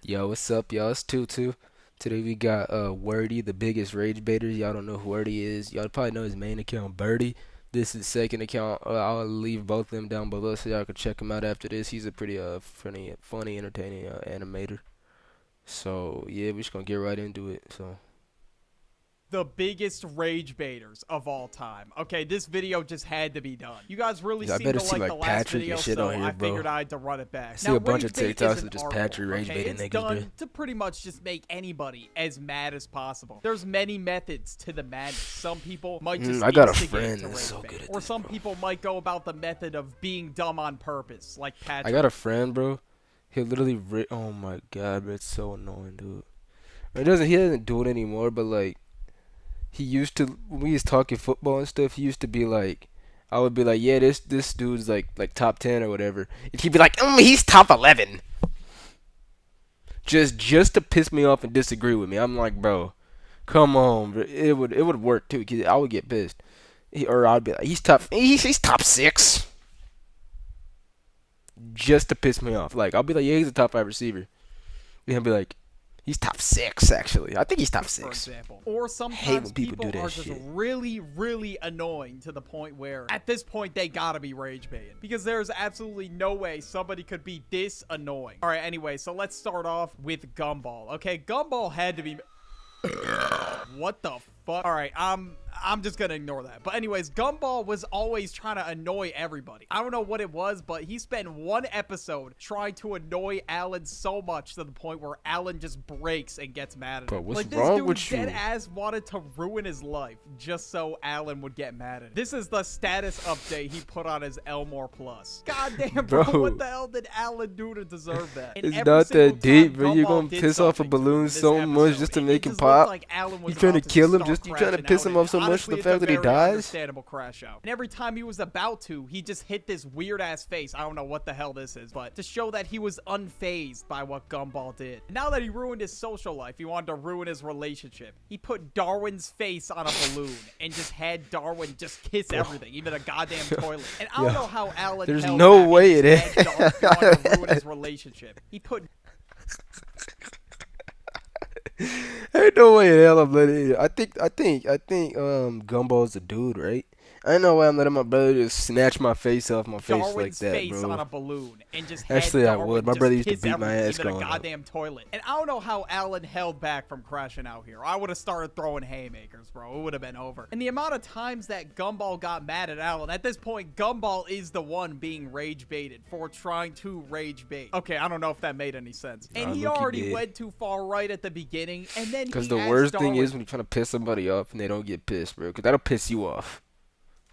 Yo, what's up, y'all? It's Tutu. Today we got Wordy, the biggest rage baiters. Y'all don't know who Wordy is. Y'all probably know his main account, Birdie. This is second account. I'll leave both of them down below so y'all can check him out after this. He's a pretty funny, entertaining animator. So yeah, we're just gonna get right into it. So The biggest rage baiters of all time. Okay, this video just had to be done. You guys really I seem better to see like the like last Patrick video, and shit so on here, I bro. figured I had to run it back. I see Now, a bunch of rage bait TikToks is an of just art Patrick form, rage okay? baiting It's niggas, bro. done to pretty much just make anybody as mad as possible. There's many methods to the madness. Some people might just I got a instigate friend to that's rage so bait. good at Or this, some bro. people might go about the method of being dumb on purpose, like I Patrick. got a friend, bro. He'll literally oh my god, bro, it's so annoying, dude. He doesn't do it anymore, but like he used to when we was talking football and stuff. He used to be like, I would be like, yeah, this dude's like top 10 or whatever, and he'd be like, he's top 11, just to piss me off and disagree with me. I'm like, bro, come on, bro. It would work too, 'cause I would get pissed. Or I'd be like, he's top 6, just to piss me off. Like I'll be like, yeah, he's a top 5 receiver. And he'll be like, he's top 6 actually. I think he's top For 6. example. Or Hate sometimes when people people do that are just shit. really annoying to the point where at this point they gotta be rage baiting. Because there's absolutely no way somebody could be this annoying. Alright, anyway, so let's start off with Gumball. Okay, Gumball had to be... What the fuck? Alright, I'm just gonna ignore that. But anyways, Gumball was always trying to annoy everybody. I don't know what it was, but he spent one episode trying to annoy Alan so much to the point where Alan just breaks and gets mad at him. Bro, what's Like, wrong this with dude you? dead ass wanted to ruin his life just so Alan would get mad at him. This is the status update he put on his Elmore Plus. Goddamn, bro, Bro. what the hell did Alan do to deserve that? And It's every not single that deep, time bro. You're Gumball gonna did piss off a something to him in balloon this so much episode, just to it make him just looked pop. like Alan was You trying to about kill him? start Just you trying to crashing piss out him at off so much Honestly, for the it's a fact that he very dies? understandable crash out. And every time he was about to, he just hit this weird ass face. I don't know what the hell this is, but to show that he was unfazed by what Gumball did. And now that he ruined his social life, he wanted to ruin his relationship. He put Darwin's face on a balloon and just had Darwin just kiss everything, even a goddamn toilet. And I don't know how Alan There's held no back way and it just had Darwin wanting to ruin his relationship. He put Ain't no way in hell I'm letting it. Gumball's a dude, right? I ain't no way I'm letting my brother just snatch my face off my face like Darwin's that, face on bro. a balloon and just Actually, had I Darwin would. My just brother used to kiss beat my everything, ass even a growing up. goddamn toilet. And I don't know how Alan held back from crashing out here. I would have started throwing haymakers, bro. It would have been over. And the amount of times that Gumball got mad at Alan, at this point, Gumball is the one being rage baited for trying to rage bait. Okay, I don't know if that made any sense. And he look, he already did. went too far right at the beginning, and then Because he the asked worst thing Darwin, is when you're trying to piss somebody off and they don't get pissed, bro. Because that'll piss you off.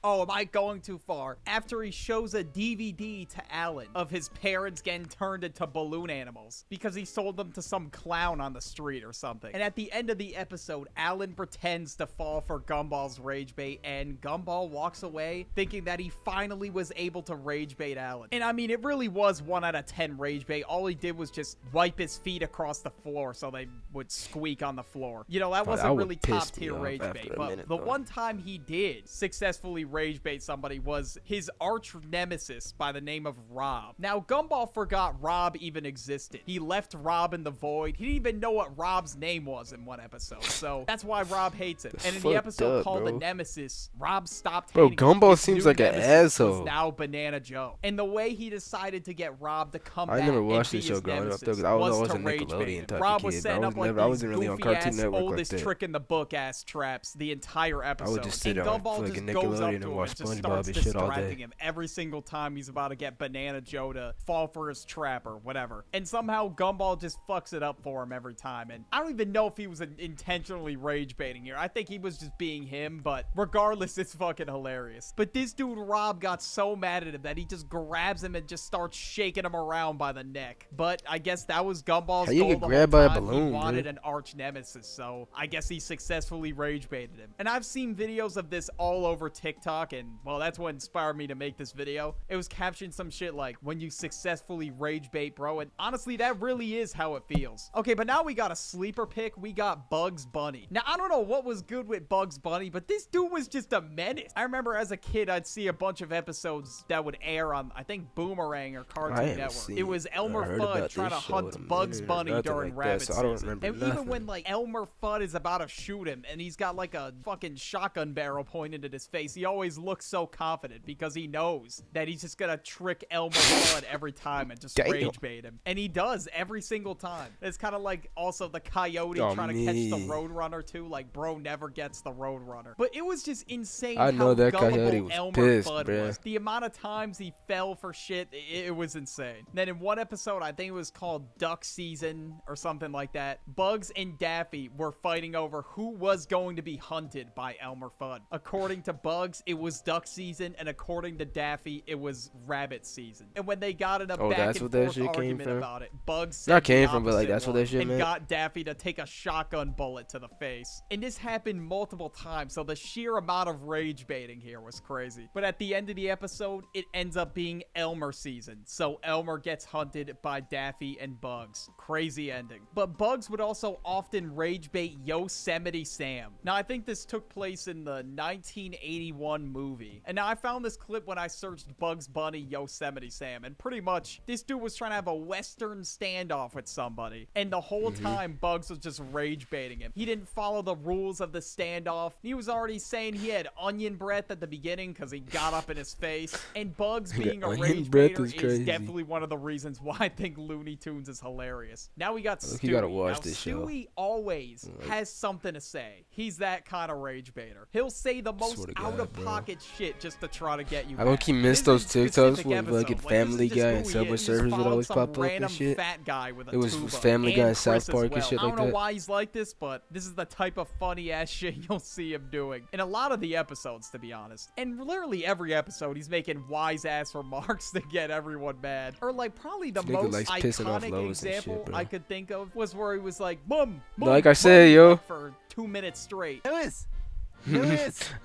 oh, am I going too far? After he shows a DVD to Alan of his parents getting turned into balloon animals because he sold them to some clown on the street or something. And at the end of the episode, Alan pretends to fall for Gumball's rage bait, and Gumball walks away thinking that he finally was able to rage bait Alan. And I mean, it really was 1 out of 10 rage bait. All he did was just wipe his feet across the floor so they would squeak on the floor. You know, that That wasn't would really piss top me tier off rage after bait. a But minute, the though. one time he did successfully rage bait somebody was his arch nemesis by the name of Rob. Now, Gumball forgot Rob even existed. He left Rob in the void. He didn't even know what Rob's name was in one episode, so that's why Rob hates him. That's And in the fucked episode up, called bro. The Nemesis, Rob stopped Bro, hating him. Gumball His seems new like an nemesis was asshole. now Banana Joe. And the way he decided to get Rob to come I back never and watched be this show his growing up nemesis though, because I was was always to a rage bait Nickelodeon him. type Rob of was kid. setting up like I these wasn't really on goofy Cartoon ass Network like oldest that. trick in the book ass traps the entire episode. just sit and on Gumball fucking just goes up Nickelodeon and to him watch and just SpongeBob starts and shit all distracting day. him every single time he's about to get Banana Joe to fall for his trap or whatever. And somehow Gumball just fucks it up for him every time. And I don't even know if he was intentionally rage baiting here. I think he was just being him, but regardless, it's fucking hilarious. But this dude Rob got so mad at him that he just grabs him and just starts shaking him around by the neck. But I guess that was Gumball's How you goal get the grabbed whole by a time. balloon, He wanted dude? an arch nemesis, so I guess he successfully rage baited him. And I've seen videos of this all over TikTok TikTok, and well, that's what inspired me to make this video. It was captioned some shit like, when you successfully rage bait, bro, and honestly, that really is how it feels. Okay, but now we got a sleeper pick. We got Bugs Bunny. Now, I don't know what was good with Bugs Bunny, but this dude was just a menace. I remember as a kid, I'd see a bunch of episodes that would air on, I think, Boomerang or Cartoon Network. It was Elmer Fudd trying to hunt Bugs Bunny during rabbit season. And even when, like, Elmer Fudd is about to shoot him, and he's got, like, a fucking shotgun barrel pointed at his face, he always looks so confident because he knows that he's just gonna trick Elmer Fudd every time and just rage bait him. And he does every single time. It's kind of like also the coyote trying to catch the Roadrunner too. Like, bro never gets the Roadrunner. But it was just insane I know that gullible coyote was Elmer pissed, Fudd bruh. was. The amount of times he fell for shit, it was insane. Then in one episode, I think it was called Duck Season or something like that, Bugs and Daffy were fighting over who was going to be hunted by Elmer Fudd. According to Bugs, it was duck season, and according to Daffy, it was rabbit season. And when they got in a back and forth argument about it, Bugs said not came from, but like that's what that shit and meant. got Daffy to take a shotgun bullet to the face. And this happened multiple times, so the sheer amount of rage baiting here was crazy. But at the end of the episode, it ends up being Elmer season, so Elmer gets hunted by Daffy and Bugs. Crazy ending. But Bugs would also often rage bait Yosemite Sam. Now, I think this took place in the 1981 movie. And now I found this clip when I searched Bugs Bunny Yosemite Sam, and pretty much this dude was trying to have a Western standoff with somebody, and the whole time Bugs was just rage baiting him. He didn't follow the rules of the standoff. He was already saying he had onion breath at the beginning because he got up in his face. And Bugs being a rage baiter is definitely one of the reasons why I think Looney Tunes is hilarious. Now we got Stewie. You gotta watch now, this show. Stewie always has something to say. He's that kind of rage baiter. He'll say the most out-of-pocket shit just to try to get you. I look, he missed those TikToks when fucking Family Guy and Subway Surfers would always pop up and shit. Fat guy with a it was Family Guy and South Park and shit like that. I don't know why he's like this, but this is the type of funny ass shit you'll see him doing in a lot of the episodes, to be honest. And literally every episode, he's making wise ass remarks to get everyone mad. Or like probably the most iconic example I could think of was where he was like, "Mom, like I said, yo," for 2 minutes straight. Lewis,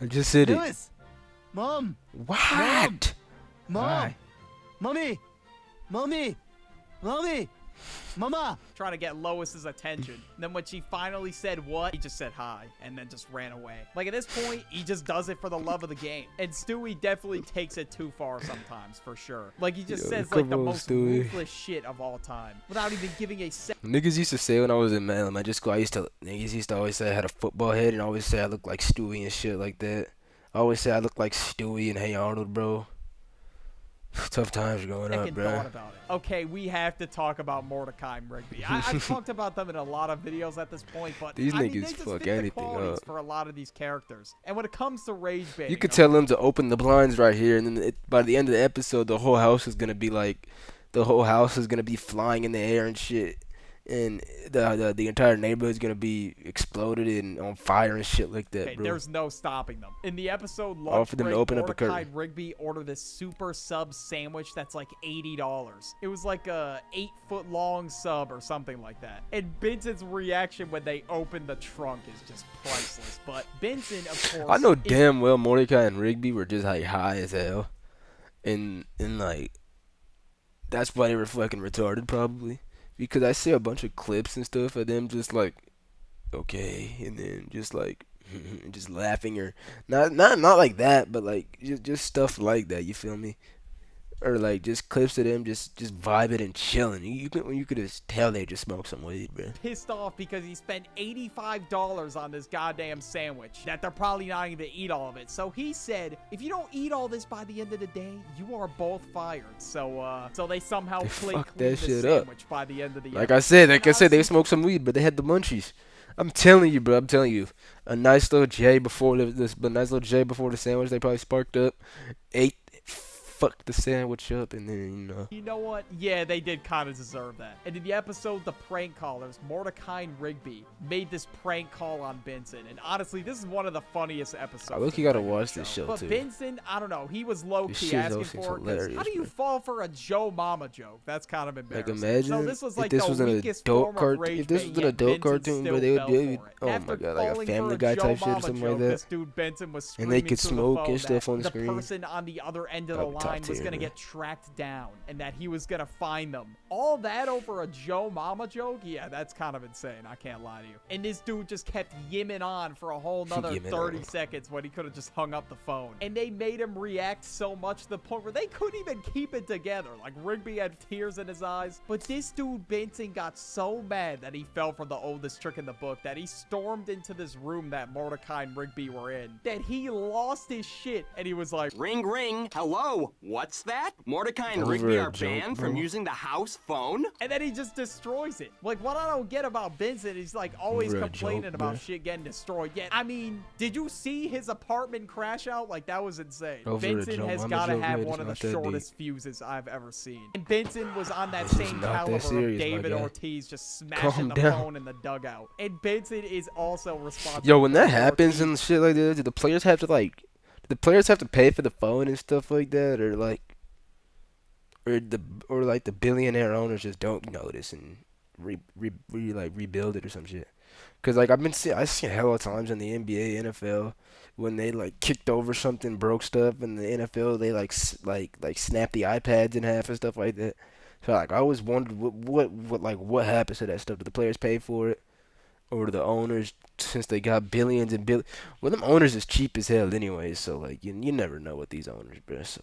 I just said it. Lewis, Mom, What? Mom, Mommy, Mommy, Mommy, Mama. Trying to get Lois's attention. And then when she finally said what, he just said hi and then just ran away. Like at this point, he just does it for the love of the game. And Stewie definitely takes it too far sometimes, for sure. Like he just says like the most ruthless shit of all time without even giving a Niggas used to say when I was in elementary school, niggas used to always say I had a football head and always say I looked like Stewie and shit like that. I always say I look like Stewie and Hey Arnold, bro. Tough times growing up, bro. About it. Okay, we have to talk about Mordecai and Rigby. I've talked about them in a lot of videos at this point, but these niggas they just fuck fit anything the up for a lot of these characters. And when it comes to rage baiting, you could tell them to open the blinds right here, and then by the end of the episode, the whole house is gonna be flying in the air and shit. And the entire neighborhood is gonna be exploded and on fire and shit like that, bro. There's no stopping them. In the episode, all for them to open up a curtain. Rigby ordered this super sub sandwich that's like $80. It was like a 8-foot long sub or something like that. And Benson's reaction when they opened the trunk is just priceless. But Benson, of course, I know damn well Mordecai and Rigby were just like high as hell, and like that's why they were fucking retarded probably. Because I see a bunch of clips and stuff of them just like, okay, and then just like, just laughing or not like that, but like just stuff like that. You feel me? Or like just clips of them just vibing and chilling. You could just tell they just smoked some weed, bro. Pissed off because he spent $85 on this goddamn sandwich that they're probably not even eat all of it. So he said, if you don't eat all this by the end of the day, you are both fired. So they somehow fucked that shit up by the end of the Like I said, they smoked some weed, but they had the munchies. I'm telling you, bro. I'm telling you, a nice little J before the sandwich they probably sparked up, ate fuck the sandwich up, and then, you know. You know what? Yeah, they did kind of deserve that. And in the episode, the prank callers, Mordecai and Rigby, made this prank call on Benson. And honestly, this is one of the funniest episodes. I look, you gotta watch this show, but too. Benson, I don't know, he was low-key shit asking seems for it. 'Cause hilarious, how do you man. fall for a Joe Mama joke? That's kind of embarrassing. Like, imagine so this was like if this the was an weakest adult form of cartoon. rage If this bait, was an yet adult Benson cartoon, still bro, they would fell do for it. it. Oh After my god, like a falling Family for Guy Joe type shit or Mama something joke, like that. This dude Benson was And they screaming could through the smoke phone and stuff that on the screen. person on the other end of the Top line was tier, gonna man. get tracked down, and that he was gonna find them. All that over a Joe Mama joke? Yeah, that's kind of insane. I can't lie to you. And this dude just kept yimming on for a whole nother Yimming 30 on. seconds when he could have just hung up the phone. And they made him react so much to the point where they couldn't even keep it together. Like, Rigby had tears in his eyes. But this dude Benson got so mad that he fell for the oldest trick in the book that he stormed into this room that Mordecai and Rigby were in, that he lost his shit, and he was like, Ring, ring. Hello. What's that? Mordecai and Over Rigby a are joke, banned bro. from using the house phone? and then he just destroys it. Like, what I don't get about Benson is, like, always Over a complaining joke, about bruh. shit getting destroyed. Yet, I mean, did you see his apartment crash out? Like, that was insane. Over a Benson joke. has I'm a got to joke, have man. one It's of the not that deep. shortest fuses I've ever seen. And Benson was on that This is same not that caliber serious, of my David guy. Ortiz just smashing Calm the down. phone in the dugout. And Benson is also responsible. Yo, when for that happens Ortiz and shit like that, do the players have to pay for the phone and stuff like that, or like the billionaire owners just don't notice and rebuild it or some shit? Cause like I seen hella times in the NBA, NFL, when they like kicked over something, broke stuff, and the NFL they like snap the iPads in half and stuff like that. So like I always wondered what happens to that stuff? Do the players pay for it, or do the owners, since they got billions and billions? Well, them owners is cheap as hell anyway. So like you never know with these owners, bro. So.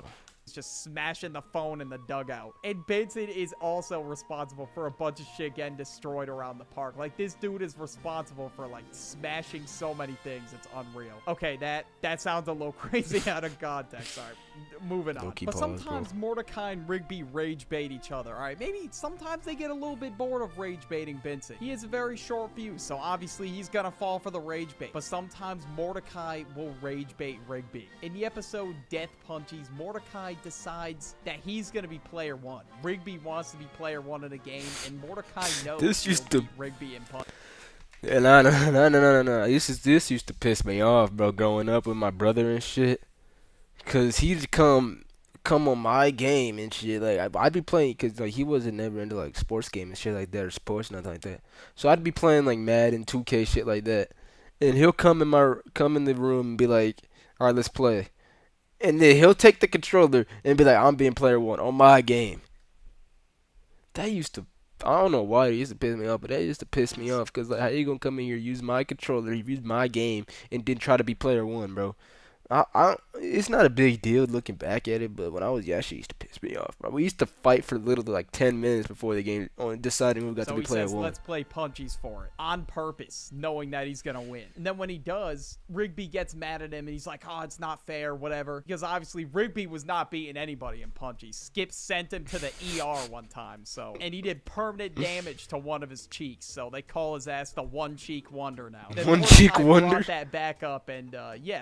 just smashing the phone in the dugout. And Benson is also responsible for a bunch of shit getting destroyed around the park. Like, this dude is responsible for, like, smashing so many things. It's unreal. Okay, that sounds a little crazy out of context. All right, moving on. Low-key But pause, sometimes bro. Mordecai and Rigby rage bait each other. All right, maybe sometimes they get a little bit bored of rage baiting Benson. He has a very short fuse, so obviously he's gonna fall for the rage bait. But sometimes Mordecai will rage bait Rigby. In the episode Death Punchies, Mordecai decides that he's gonna be player one. Rigby wants to be player one in the game, and Mordecai knows This he'll used to- beat Rigby in punch. Yeah, no. This used to piss me off, bro, growing up with my brother and shit. Cause he'd come on my game and shit. Like I'd be playing, cause like he wasn't never into like sports games and shit like that, or sports nothing like that. So I'd be playing like Madden, 2K shit like that, and he'll come in the room and be like, "All right, let's play," and then he'll take the controller and be like, "I'm being player one on my game." That used to, I don't know why it used to piss me off, but that used to piss me off. Cause like, how you gonna come in here, use my controller, use my game, and then try to be player one, bro? It's not a big deal looking back at it, but when I was young, she used to piss me off, bro. We used to fight for literally like 10 minutes before the game on deciding who got So to be he player says, one. let's play punchies for it, on purpose, knowing that he's going to win. And then when he does, Rigby gets mad at him, and he's like, oh, it's not fair, whatever. Because obviously, Rigby was not beating anybody in punchies. Skip sent him to the ER one time, and he did permanent damage to one of his cheeks, so they call his ass the one-cheek wonder now. Then One Mordecai cheek wonder? brought that back up, and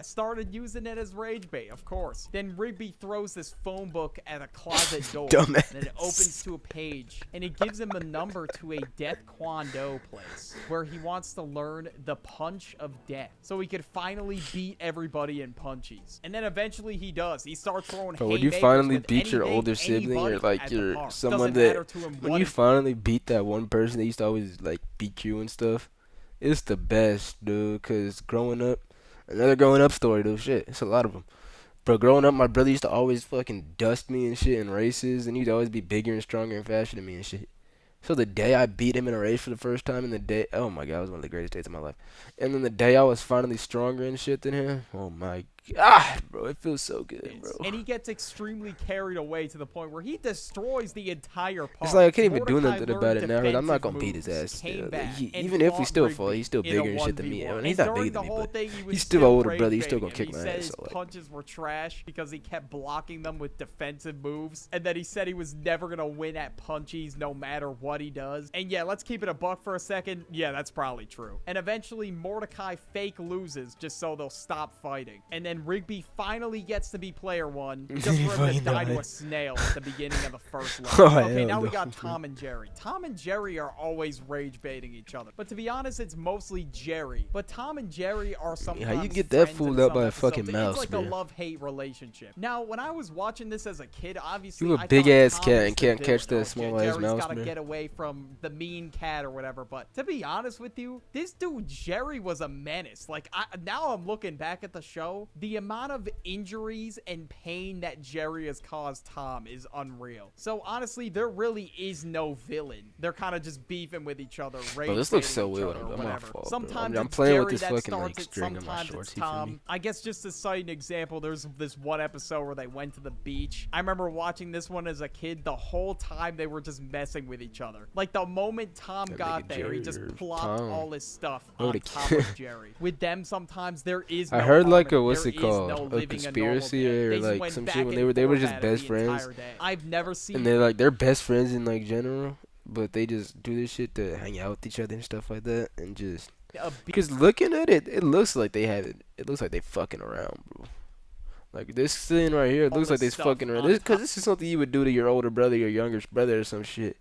started using it as rage bait, of course. Then Rigby throws this phone book at a closet door, Dumbass. and it opens to a page, and it gives him a number to a Death Kwon Do place where he wants to learn the punch of death so he could finally beat everybody in punchies. And then eventually he does. He starts throwing But when you haymakers finally with beat your anything, older sibling, or anybody like at the your park. someone Doesn't matter that, to him when what you it- finally beat that one person that used to always like beat you and stuff, it's the best, dude. Cause growing up, another growing up story, though. Shit, it's a lot of them. Bro, growing up, my brother used to always fucking dust me and shit in races, and he'd always be bigger and stronger and faster than me and shit. So the day I beat him in a race for the first time, and the day, oh my god, it was one of the greatest days of my life. And then the day I was finally stronger and shit than him, oh my god, bro, it feels so good, bro. And he gets extremely carried away to the point where he destroys the entire park. It's like I can't even do Mordecai nothing about it learned now, 'cause I'm not defensive gonna beat his moves, ass came still. Like, back, and even if we fought still Rigby fall, he's still in a bigger and shit than me. 1v1. I mean, he's And not during bigger than the me, whole but thing, he was he's still an older rage brother. He's still baiting gonna him. kick my He said ass. his So like, punches were trash because he kept blocking them with defensive moves, and then he said he was never gonna win at punchies no matter what he does. And yeah, let's keep it a buck for a second. Yeah, that's probably true. And eventually Mordecai fake loses just so they'll stop fighting. And then then Rigby finally gets to be player 1 just He for him to fucking die to died. a snail at the beginning of the first level. Oh, Okay, hell now we no. got Tom and Jerry. Tom and Jerry are always rage baiting each other, but to be honest, it's mostly Jerry. But Tom and Jerry are sometimes How you get that friends fooled in out some by a episodes. fucking mouse, It's like man? a love-hate relationship. Now, when I was watching this as a kid, obviously You a I big thought ass Tom cat was and the can't catch villain. that Oh, small ass Jerry's mouse, gotta man. get away from the mean cat or whatever. But to be honest with you, this dude Jerry was a menace. Like now I'm looking back at the show, the amount of injuries and pain that Jerry has caused Tom is unreal. So honestly, there really is no villain. They're kind of just beefing with each other. Bro, this looks so rage-baiting each weird. other or I'm my whatever. fault, bro. Sometimes I'm it's playing Jerry with this that fucking starts like it, string on my sometimes shorts. it's You feel me? Tom. I guess just to cite an example, there's this one episode where they went to the beach. I remember watching this one as a kid. The whole time they were just messing with each other. Like the moment Tom That got nigga there, he just Jerry or plopped Tom. all his stuff Oh, on the top kid. of Jerry. With them, sometimes there is I no heard like a harmony. what's There it is called? no A living conspiracy a normal day. or They just like went some back shit when and they were forth just at it best the friends. entire day. I've never seen And they're best friends in like general, but they just do this shit to hang out with each other and stuff like that, and just a because looking at it, it looks like they have it. It looks like they fucking around, bro. Like this scene right here, it All looks like this they stuff fucking around. on Because top. this is something you would do to your older brother, your younger brother, or some shit.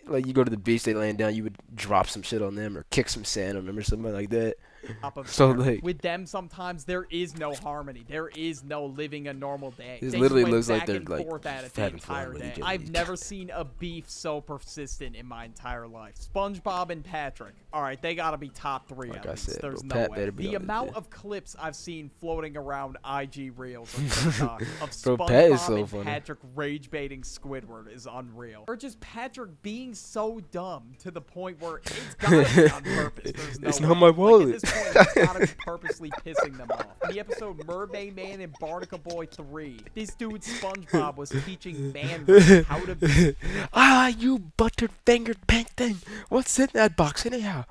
Like you go to the beach, they laying down, you would drop some shit on them or kick some sand on them or something like that. top of So, Jerry. like- with them, sometimes there is no harmony. There is no living a normal day. This They literally just went looks like back they're, and like, forth at it the having fun entire with day. each other. I've never seen a beef so persistent in my entire life. SpongeBob and Patrick. All right, they gotta be top 3 Like at I least. said, There's bro, no Pat way. better be The on this amount shit. of clips I've seen floating around IG reels or TikTok of Bro, SpongeBob Pat is so and funny. Patrick rage baiting Squidward is unreal. Or just Patrick being so dumb to the point where it's gotta be on purpose. There's no It's way. not my Like, wallet. at this point, it's gotta be purposely pissing them off. In the episode Mermaid Man and Barnacle Boy 3, this dude SpongeBob was teaching Man Ray how to be Ah, you buttered fingered pink thing. What's in that box anyhow?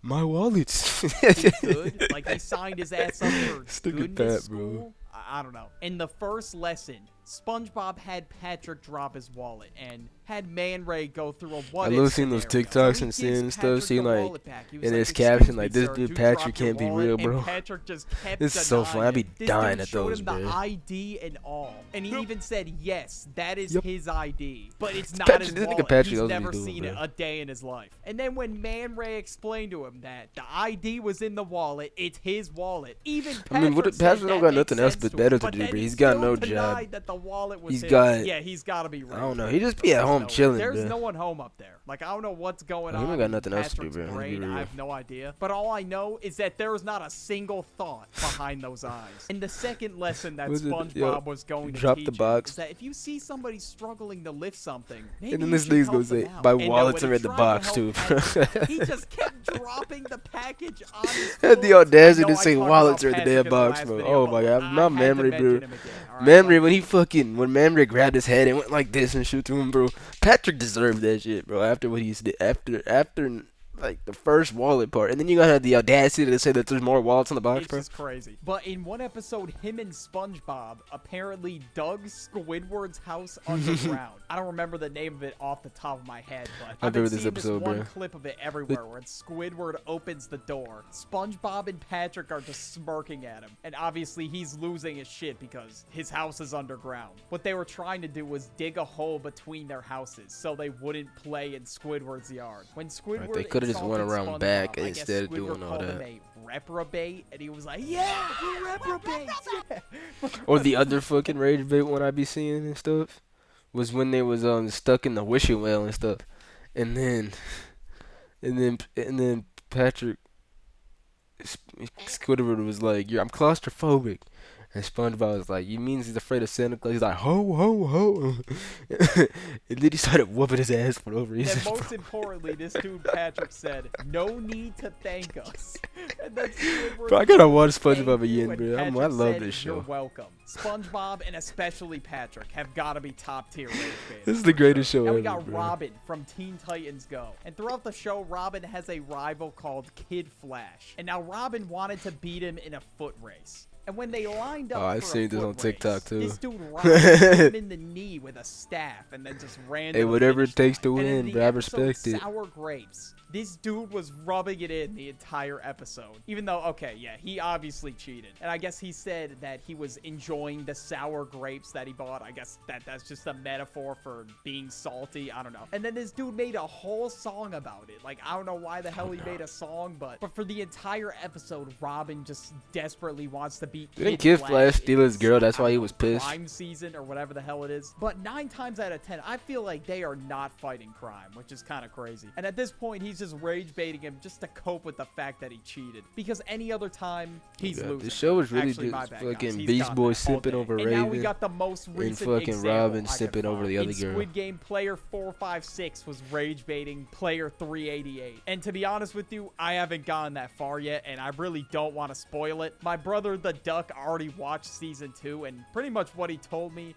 My wallet. good. Like he signed his ass up for Stupid goodness Pat, bro. school. I don't know. In the first lesson, SpongeBob had Patrick drop his wallet and had Man Ray go through a what I if love seeing those scenario. TikToks he and seeing gives stuff, Patrick seeing, the like, wallet back. He was in like, his "Excuse caption, me, like, this sir, dude you Patrick dropped your can't be wallet?" real, And bro. Patrick just kept It's so denying funny. I'd be it. This dying dude at showed those, him the bro. ID and all, and he even said yes, that is Yep. his ID, but it's not Patrick- his this nigga wallet. Patrick He's knows what never he's doing, seen it bro. a day in his life. And then when Man Ray explained to him that the ID was in the wallet, it's his wallet. Even Patrick I mean, what if said Patrick don't that got makes nothing else sense but to better him, to but do, then bro. he He's got still no denied job. that the wallet was He's his. got- Yeah, he's got to be. I don't know. rage He just baiting, be at bro. home There's no way. chilling, There's bro. no one home up there. Like I don't know what's going He on. don't got in nothing else to do, Patrick's bro. Let's be brain. I real. have no idea. But all I know is that there is not a single thought behind those eyes. And the second lesson that Was it- SpongeBob yo, was going to drop teach the him box. is that if you see somebody struggling to lift something, maybe And then you this should nigga's help gonna them say, out. "My And, wallets when are he in the tried to box, help too, Patrick, he just kept dropping the package on his Had the floor. audacity I to know I say talked wallets about are in the Patrick damn the box, last bro. video, Oh but my god, I not had to memory, mention bro. him again, all right? Memory Like, when Memory grabbed his head and went like this and shoot to him, bro. Patrick deserved that shit, bro. After what he did, after like the first wallet part, and then you gotta have the audacity to say that there's more wallets in the box, it's bro. just crazy. But in one episode, him and SpongeBob apparently dug Squidward's house underground. I don't remember the name of it off the top of my head, but I've been remember this seeing this episode, one bro. clip of it everywhere where Squidward opens the door. SpongeBob and Patrick are just smirking at him. And obviously he's losing his shit because his house is underground. What they were trying to do was dig a hole between their houses so they wouldn't play in Squidward's yard. When Squidward they coulda just went insulted around SpongeBob, back I guess instead of Squidward doing all called him that. a reprobate, and he was like, "Yeah, we're reprobates." Yeah. Or the other fucking rage bait one I be seeing and stuff was when they was stuck in the wishing well and stuff, and then Patrick Squidward was like, "I'm claustrophobic," and SpongeBob was like, "You means he's afraid of Santa Claus?" He's like, "Ho ho ho," and then he started whooping his ass for no And reason. most importantly, this dude Patrick said, "No need to thank us." And then Squidward Bro, I gotta watch "Thank SpongeBob you," again, and bro. I Patrick love said, this "You're show. welcome." SpongeBob and especially Patrick have got to be top tier rage baiters. This is the for greatest sure. show Now we ever, got bro. Robin from Teen Titans Go, and throughout the show, Robin has a rival called Kid Flash. And now Robin wanted to beat him in a foot race. And when they lined up Oh, I for seen a this foot on TikTok race, too. this dude Ryan hit him in the knee with a staff and then just ran Hey, to the whatever it finish takes to line. And in win, the bro. I episode respect it. Sour Grapes, this dude was rubbing it in the entire episode. Even though, okay, yeah, he obviously cheated. And I guess he said that he was enjoying the sour grapes that he bought. I guess that's just a metaphor for being salty. I don't know. And then this dude made a whole song about it. Like, I don't know why the hell he made a song, but for the entire episode, Robin just desperately wants to beat Didn't Kid Kid Flash steal his girl? That's why he was pissed. Crime season or whatever the hell it is. But 9 times out of 10, I feel like they are not fighting crime, which is kind of crazy. And at this point, he's just rage baiting him just to cope with the fact that he cheated. Because any other time, he's losing. This show was really Actually, my just bad, fucking guys. He's Beast got Boy that all sipping day. over And now we Raven. got the most recent fucking example Robin I could sipping over find. the other In girl. Squid Game, player 456 was rage baiting player 388. And to be honest with you, I haven't gotten that far yet, and I really don't want to spoil it. My brother, the Duck, already watched season 2, and pretty much what he told me.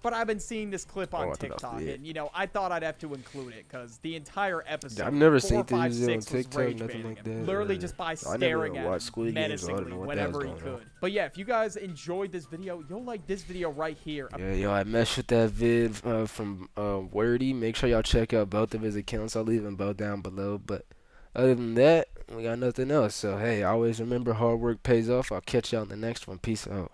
But I've been seeing this clip on TikTok, and, you know, I thought I'd have to include it, because the entire episode, I've never seen 456 these on was TikTok, rage nothing baiting like him, that. literally just by I never staring at watched him Squid Games, so I don't menacingly know what whenever the he hell's going could. But yeah, if you guys enjoyed this video, you'll like this video right here. Yeah, yo, I messed with that vid from Wordy. Make sure y'all check out both of his accounts. I'll leave them both down below. But other than that, we got nothing else. So, hey, always remember hard work pays off. I'll catch y'all in the next one. Peace out.